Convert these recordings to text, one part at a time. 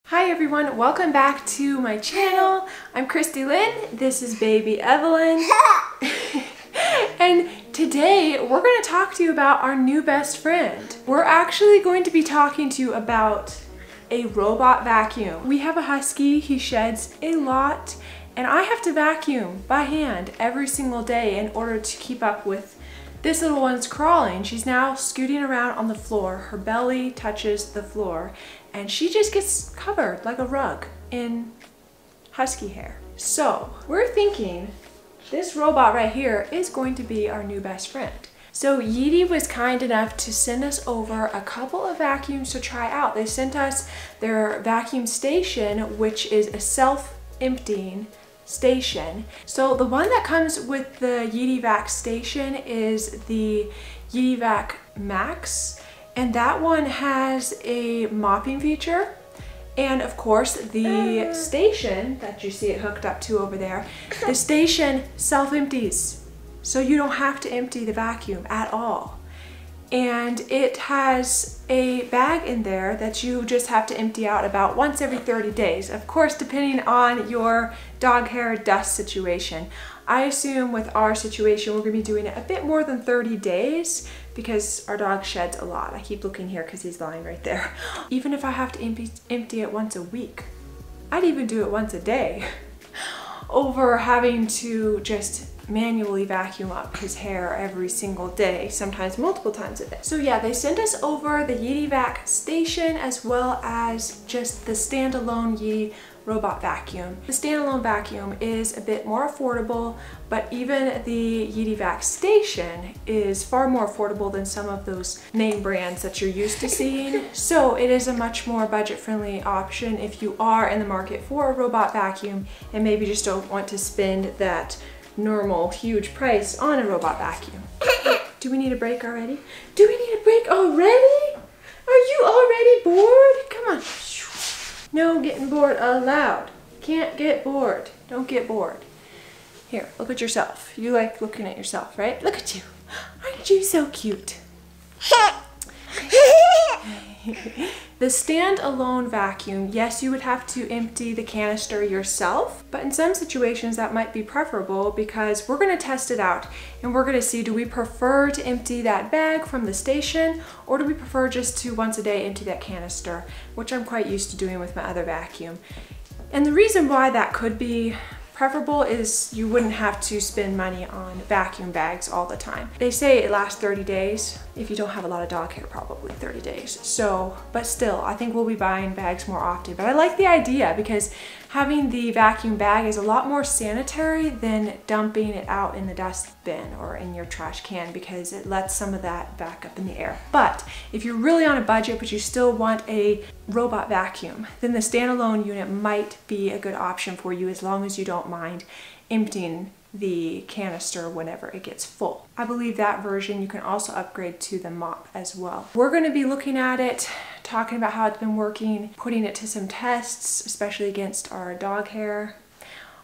Hi everyone, welcome back to my channel. I'm Christy Lynn, this is baby Evelyn. And today we're going to talk to you about our new best friend. We're actually going to be talking to you about a robot vacuum. We have a husky, he sheds a lot, and I have to vacuum by hand every single day in order to keep up with this little one's crawling. She's now scooting around on the floor. Her belly touches the floor and she just gets covered like a rug in husky hair. So we're thinking this robot right here is going to be our new best friend. So Yeedi was kind enough to send us over a couple of vacuums to try out. They sent us their vacuum station, which is a self-emptying station. So the one that comes with the Yeedi Vac station is the Yeedi Vac Max, and that one has a mopping feature. And of course the station that you see it hooked up to over there, the station self-empties. So you don't have to empty the vacuum at all. And it has a bag in there that you just have to empty out about once every 30 days. Of course, depending on your dog hair dust situation. I assume with our situation, we're gonna be doing it a bit more than 30 days because our dog sheds a lot. I keep looking here because he's lying right there. Even if I have to empty it once a week, I'd even do it once a day over having to just manually vacuum up his hair every single day, sometimes multiple times a day. So yeah, they sent us over the Yeedi Vac station as well as just the standalone Yeedi Robot Vacuum. The standalone vacuum is a bit more affordable, but even the Yeedi Vac station is far more affordable than some of those name brands that you're used to seeing. So it is a much more budget-friendly option if you are in the market for a robot vacuum and maybe just don't want to spend that normal huge price on a robot vacuum. Do we need a break already? Do we need a break already? Are you already bored? Come on. No getting bored allowed. Can't get bored. Don't get bored. Here, look at yourself. You like looking at yourself, right? Look at you. Aren't you so cute? The standalone vacuum, yes, you would have to empty the canister yourself, but in some situations that might be preferable because we're going to test it out and we're going to see, do we prefer to empty that bag from the station or do we prefer just to once a day empty that canister, which I'm quite used to doing with my other vacuum. And the reason why that could be preferable is you wouldn't have to spend money on vacuum bags all the time. They say it lasts 30 days. If you don't have a lot of dog hair, probably 30 days. So, but still, I think we'll be buying bags more often. But I like the idea because having the vacuum bag is a lot more sanitary than dumping it out in the dust bin or in your trash can because it lets some of that back up in the air. But if you're really on a budget but you still want a robot vacuum, then the standalone unit might be a good option for you as long as you don't mind emptying the canister whenever it gets full. I believe that version you can also upgrade to the Mop as well. We're going to be looking at it, talking about how it's been working, putting it to some tests, especially against our dog hair.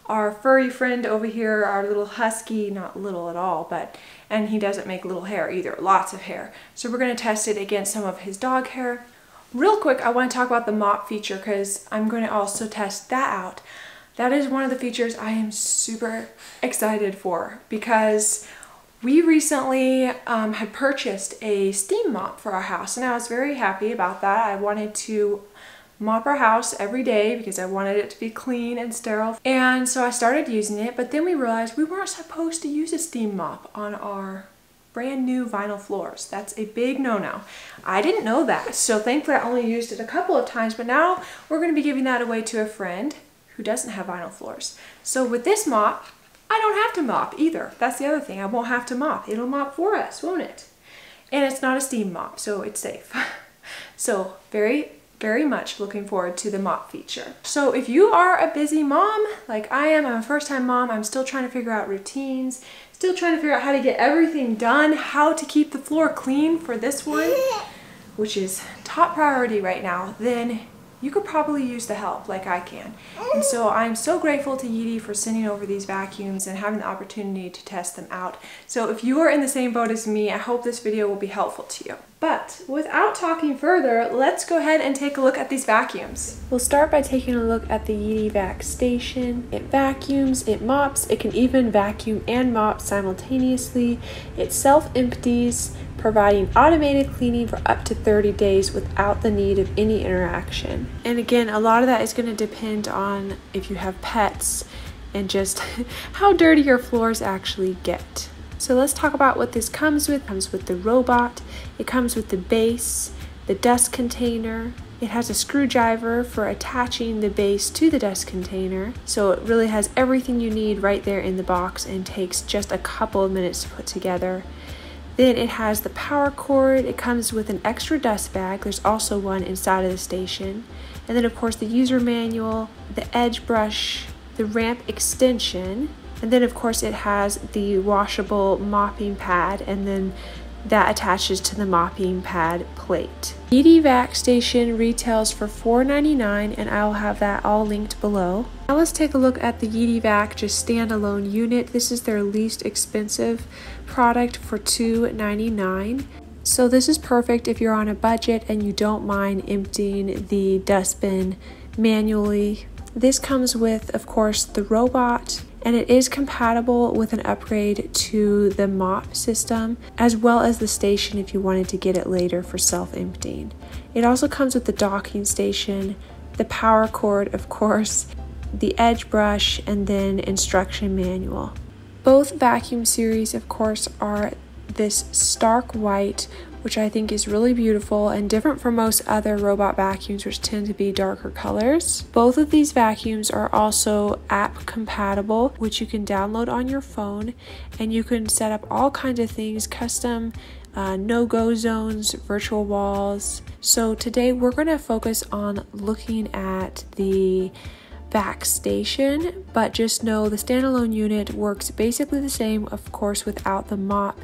Our furry friend over here, our little husky, not little at all, and he doesn't make little hair either, lots of hair. So we're going to test it against some of his dog hair. Real quick, I want to talk about the Mop feature because I'm going to also test that out. That is one of the features I am super excited for because we recently had purchased a steam mop for our house and I was very happy about that. I wanted to mop our house every day because I wanted it to be clean and sterile. And so I started using it, but then we realized we weren't supposed to use a steam mop on our brand new vinyl floors. That's a big no-no. I didn't know that, so thankfully I only used it a couple of times, but now we're going to be giving that away to a friend who doesn't have vinyl floors. So with this mop, I don't have to mop either. That's the other thing. I won't have to mop. It'll mop for us, won't it? And it's not a steam mop, so it's safe. So very, very much looking forward to the Mop feature. So if you are a busy mom, like I am, I'm a first-time mom, I'm still trying to figure out routines, still trying to figure out how to get everything done, how to keep the floor clean for this one, which is top priority right now, then you could probably use the help like I can. And so I'm so grateful to Yeedi for sending over these vacuums and having the opportunity to test them out. So if you are in the same boat as me, I hope this video will be helpful to you. But without talking further, let's go ahead and take a look at these vacuums. We'll start by taking a look at the Yeedi Vac Station. It vacuums, it mops, it can even vacuum and mop simultaneously. It self-empties, providing automated cleaning for up to 30 days without the need of any interaction. And again, a lot of that is going to depend on if you have pets and just how dirty your floors actually get. So let's talk about what this comes with. It comes with the robot, it comes with the base, the dust container. It has a screwdriver for attaching the base to the dust container. So it really has everything you need right there in the box and takes just a couple of minutes to put together. Then it has the power cord. It comes with an extra dust bag. There's also one inside of the station. And then of course the user manual, the edge brush, the ramp extension, and then of course it has the washable mopping pad, and then that attaches to the mopping pad plate. Yeedi Vac Station retails for $4.99, and I'll have that all linked below. Now let's take a look at the Yeedi Vac just standalone unit. This is their least expensive product for $2.99. So this is perfect if you're on a budget and you don't mind emptying the dustbin manually. This comes with, of course, the robot, and it is compatible with an upgrade to the mop system, as well as the station if you wanted to get it later for self-emptying. It also comes with the docking station, the power cord, of course, the edge brush, and then instruction manual. Both vacuum series, of course, are this stark white, which I think is really beautiful and different from most other robot vacuums, which tend to be darker colors. Both of these vacuums are also app compatible, which you can download on your phone, and you can set up all kinds of things, custom no-go zones, virtual walls. So today we're going to focus on looking at the Vac Station, but just know the standalone unit works basically the same, of course, without the mop,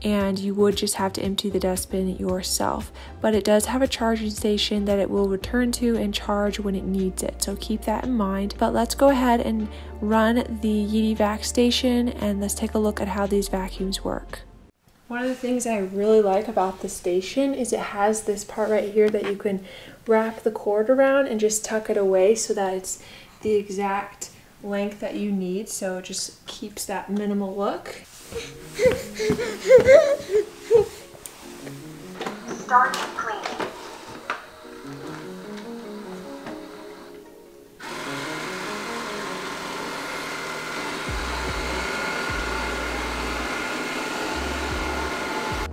and you would just have to empty the dustbin yourself. But it does have a charging station that it will return to and charge when it needs it, so keep that in mind. But let's go ahead and run the Yeedi Vac Station and let's take a look at how these vacuums work. One of the things I really like about the station is it has this part right here that you can wrap the cord around and just tuck it away so that it's the exact length that you need, so it just keeps that minimal look. Start cleaning.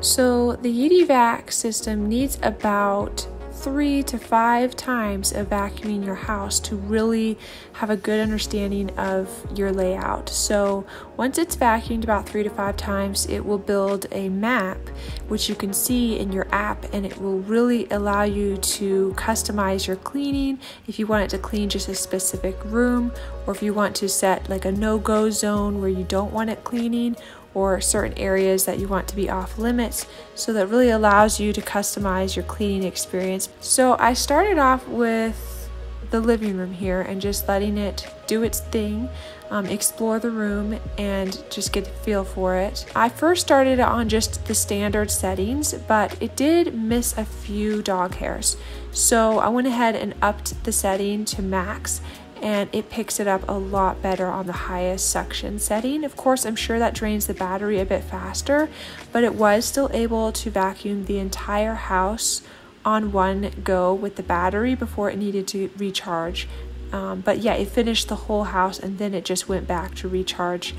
So the Yeedi Vac system needs about 3 to 5 times of vacuuming your house to really have a good understanding of your layout. So once it's vacuumed about 3 to 5 times, it will build a map which you can see in your app, and it will really allow you to customize your cleaning if you want it to clean just a specific room, or if you want to set like a no-go zone where you don't want it cleaning, or certain areas that you want to be off limits. So that really allows you to customize your cleaning experience. So I started off with the living room here and just letting it do its thing, explore the room and just get a feel for it. I first started on just the standard settings, but it did miss a few dog hairs. So I went ahead and upped the setting to max, and it picks it up a lot better on the highest suction setting. Of course, I'm sure that drains the battery a bit faster, but it was still able to vacuum the entire house on one go with the battery before it needed to recharge. But yeah, it finished the whole house and then it just went back to recharge.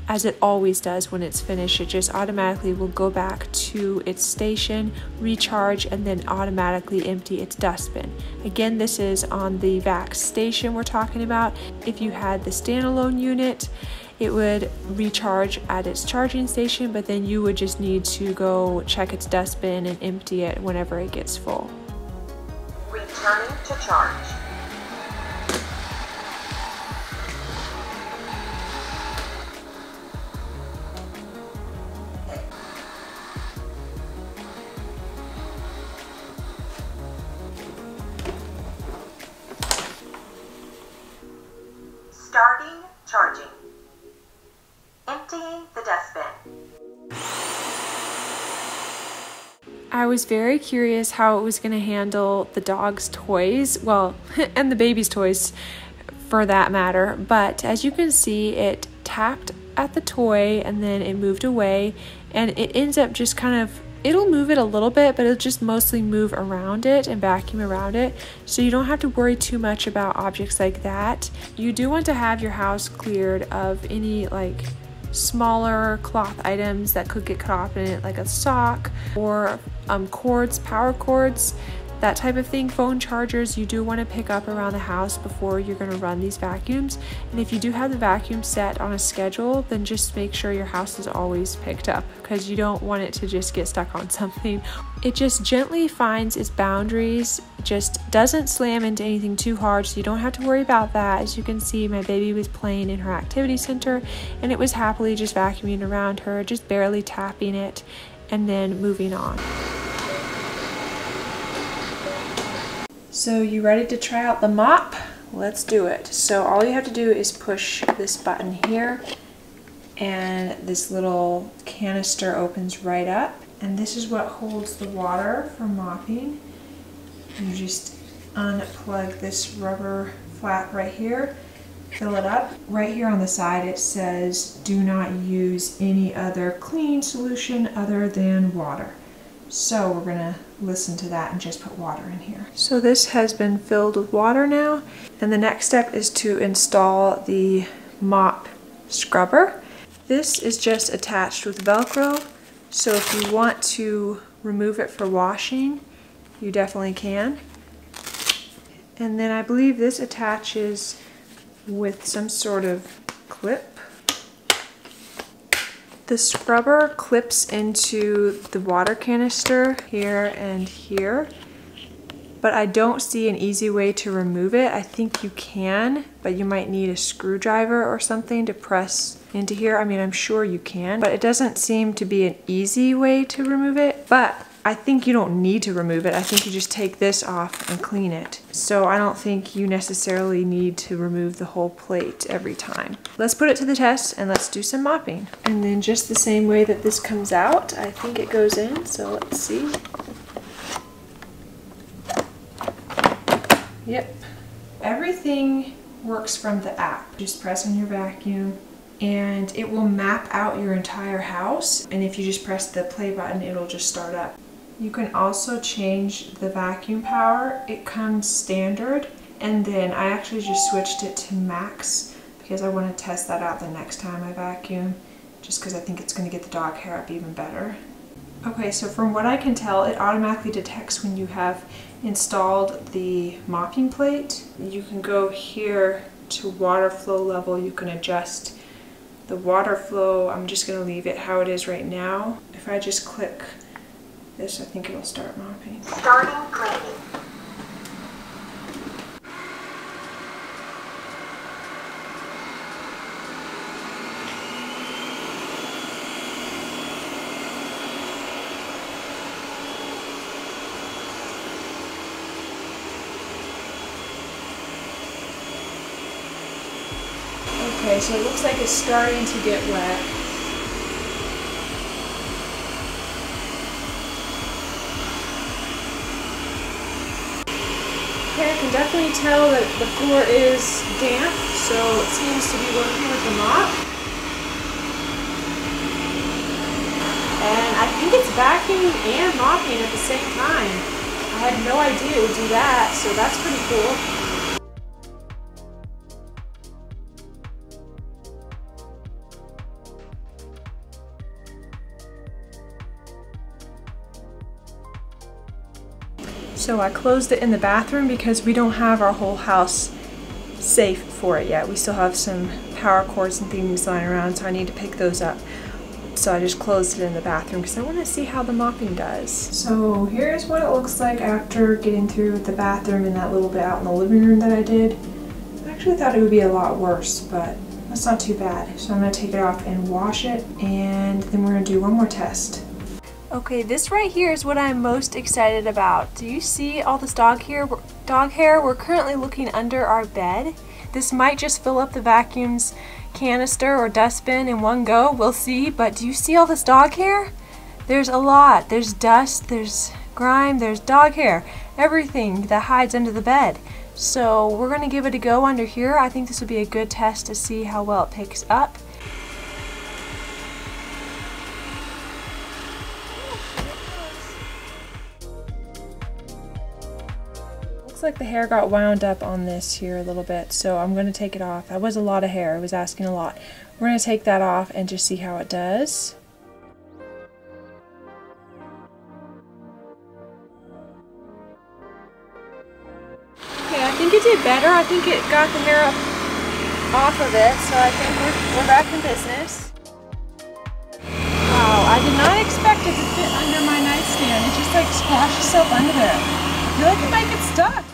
As it always does when it's finished, it just automatically will go back to its station, recharge, and then automatically empty its dustbin. Again, this is on the Vac Station we're talking about. If you had the standalone unit, it would recharge at its charging station, but then you would just need to go check its dustbin and empty it whenever it gets full. Returning to charge. Starting charging. Emptying the dustbin. I was very curious how it was going to handle the dog's toys, well, and the baby's toys for that matter, but as you can see, it tapped at the toy and then it moved away, and it ends up just kind of, it'll move it a little bit, but it'll just mostly move around it and vacuum around it, so you don't have to worry too much about objects like that. You do want to have your house cleared of any like smaller cloth items that could get caught up in it, like a sock or cords, power cords, that type of thing. Phone chargers you do want to pick up around the house before you're going to run these vacuums. And if you do have the vacuum set on a schedule, then just make sure your house is always picked up, because you don't want it to just get stuck on something. It just gently finds its boundaries, just doesn't slam into anything too hard, so you don't have to worry about that. As you can see, my baby was playing in her activity center and it was happily just vacuuming around her, just barely tapping it and then moving on. So you ready to try out the mop? Let's do it. So all you have to do is push this button here and this little canister opens right up, and this is what holds the water for mopping. You just unplug this rubber flap right here, fill it up. Right here on the side it says do not use any other cleaning solution other than water. So we're gonna listen to that and just put water in here. So this has been filled with water now, and the next step is to install the Mop Scrubber. This is just attached with Velcro, so if you want to remove it for washing, you definitely can. And then I believe this attaches with some sort of clip. The scrubber clips into the water canister here and here, but I don't see an easy way to remove it. I think you can, but you might need a screwdriver or something to press into here. I mean, I'm sure you can, but it doesn't seem to be an easy way to remove it. But I think you don't need to remove it. I think you just take this off and clean it. So I don't think you necessarily need to remove the whole plate every time. Let's put it to the test and let's do some mopping. And then just the same way that this comes out, I think it goes in. So let's see. Yep. Everything works from the app. Just press on your vacuum and it will map out your entire house. And if you just press the play button, it'll just start up. You can also change the vacuum power. It comes standard, and then I actually just switched it to max because I want to test that out the next time I vacuum, just because I think it's going to get the dog hair up even better. Okay, so from what I can tell, it automatically detects when you have installed the mopping plate. You can go here to water flow level. You can adjust the water flow. I'm just going to leave it how it is right now. If I just click this, I think it'll start mopping. Starting cleaning. Okay, so it looks like it's starting to get wet. Okay, I can definitely tell that the floor is damp, so it seems to be working with the mop. And I think it's vacuuming and mopping at the same time. I had no idea it would do that, so that's pretty cool. So I closed it in the bathroom because we don't have our whole house safe for it yet. We still have some power cords and things lying around, so I need to pick those up. So I just closed it in the bathroom because I want to see how the mopping does. So here's what it looks like after getting through with the bathroom and that little bit out in the living room that I did. I actually thought it would be a lot worse, but that's not too bad. So I'm going to take it off and wash it, and then we're going to do one more test. Okay, this right here is what I'm most excited about. Do you see all this dog hair? We're currently looking under our bed. This might just fill up the vacuum's canister or dustbin in one go. We'll see, but do you see all this dog hair? There's a lot. There's dust, there's grime, there's dog hair, everything that hides under the bed. So we're going to give it a go under here. I think this would be a good test to see how well it picks up. Looks like the hair got wound up on this here a little bit, so I'm going to take it off. That was a lot of hair. It was asking a lot. We're going to take that off and just see how it does. Okay, I think it did better. I think it got the hair up off of it, so I think we're back in business. Wow, I did not expect it to fit under my nightstand. It just like squashed itself under there. I feel like it might get stuck.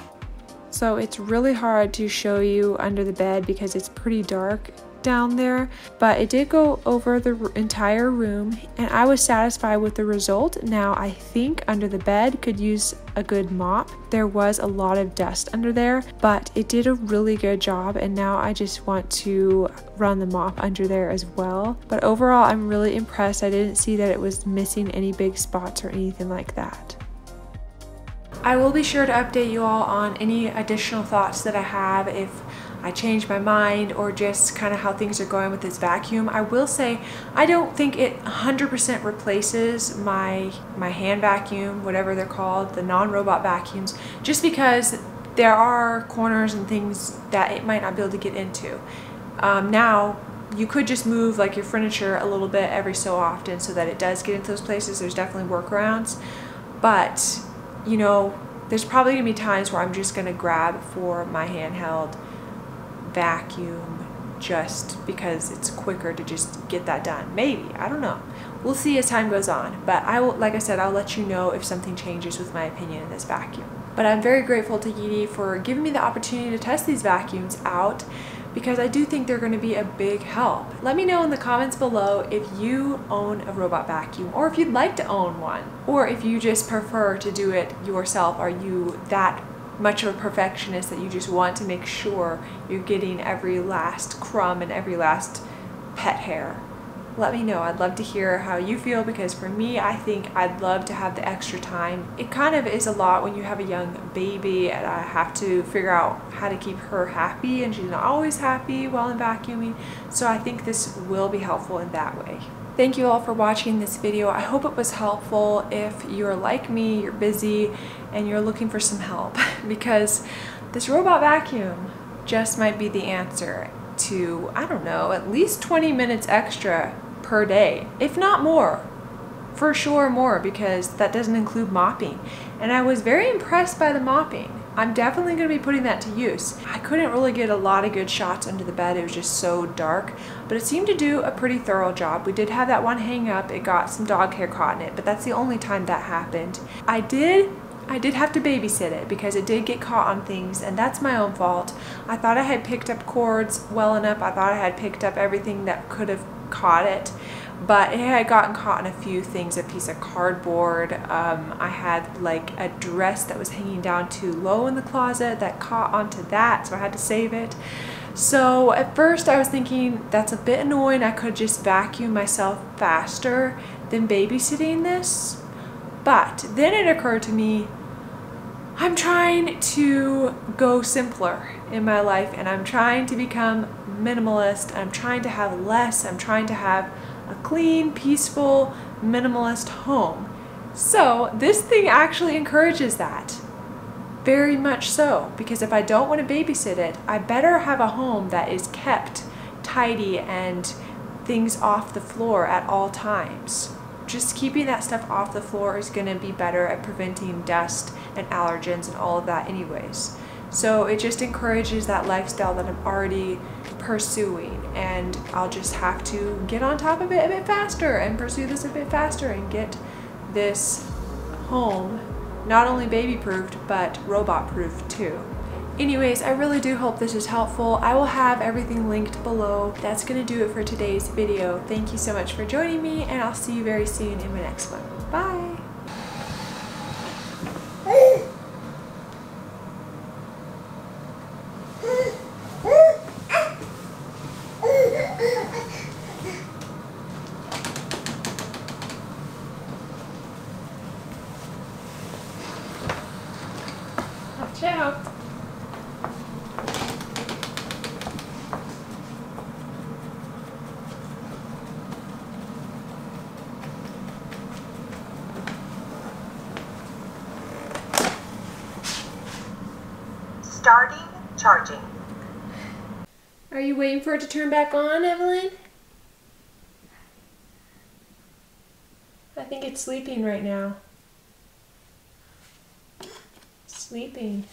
So it's really hard to show you under the bed because it's pretty dark down there, but it did go over the entire room and I was satisfied with the result. Now I think under the bed could use a good mop. There was a lot of dust under there, but it did a really good job, and now I just want to run the mop under there as well. But overall, I'm really impressed. I didn't see that it was missing any big spots or anything like that. I will be sure to update you all on any additional thoughts that I have if I change my mind or just kind of how things are going with this vacuum. I will say I don't think it 100% replaces my hand vacuum, whatever they're called, the non-robot vacuums, just because there are corners and things that it might not be able to get into. Now, you could just move like your furniture a little bit every so often so that it does get into those places. There's definitely workarounds, but you know, there's probably gonna be times where I'm just gonna grab for my handheld vacuum just because it's quicker to just get that done. Maybe, I don't know. We'll see as time goes on, but I will, like I said, I'll let you know if something changes with my opinion in this vacuum. But I'm very grateful to Yeedi for giving me the opportunity to test these vacuums out, because I do think they're going to be a big help. Let me know in the comments below if you own a robot vacuum, or if you'd like to own one, or if you just prefer to do it yourself. Are you that much of a perfectionist that you just want to make sure you're getting every last crumb and every last pet hair? Let me know. I'd love to hear how you feel, because for me, I think I'd love to have the extra time. It kind of is a lot when you have a young baby and I have to figure out how to keep her happy, and she's not always happy while I'm vacuuming. So I think this will be helpful in that way. Thank you all for watching this video. I hope it was helpful. If you're like me, you're busy and you're looking for some help, because this robot vacuum just might be the answer to, I don't know, at least 20 minutes extra per day, if not more. For sure more, because that doesn't include mopping. And I was very impressed by the mopping. I'm definitely going to be putting that to use. I couldn't really get a lot of good shots under the bed. It was just so dark, but it seemed to do a pretty thorough job. We did have that one hang up. It got some dog hair caught in it, but that's the only time that happened. I did have to babysit it because it did get caught on things, and that's my own fault. I thought I had picked up cords well enough. I thought I had picked up everything that could have caught it, but it had gotten caught in a few things. A piece of cardboard. I had like a dress that was hanging down too low in the closet that caught onto that, so I had to save it. So at first I was thinking that's a bit annoying. I could just vacuum myself faster than babysitting this. But then it occurred to me, I'm trying to go simpler in my life, and I'm trying to become minimalist. I'm trying to have less. I'm trying to have a clean, peaceful, minimalist home. So this thing actually encourages that. Very much so, because if I don't want to babysit it, I better have a home that is kept tidy and things off the floor at all times. Just keeping that stuff off the floor is going to be better at preventing dust and allergens and all of that anyways. So it just encourages that lifestyle that I'm already pursuing, and I'll just have to get on top of it a bit faster and pursue this a bit faster and get this home not only baby-proofed but robot-proofed too. Anyways, I really do hope this is helpful. I will have everything linked below. That's going to do it for today's video. Thank you so much for joining me, and I'll see you very soon in my next one. Bye! Starting charging. Are you waiting for it to turn back on, Evelyn? I think it's sleeping right now. Sleeping.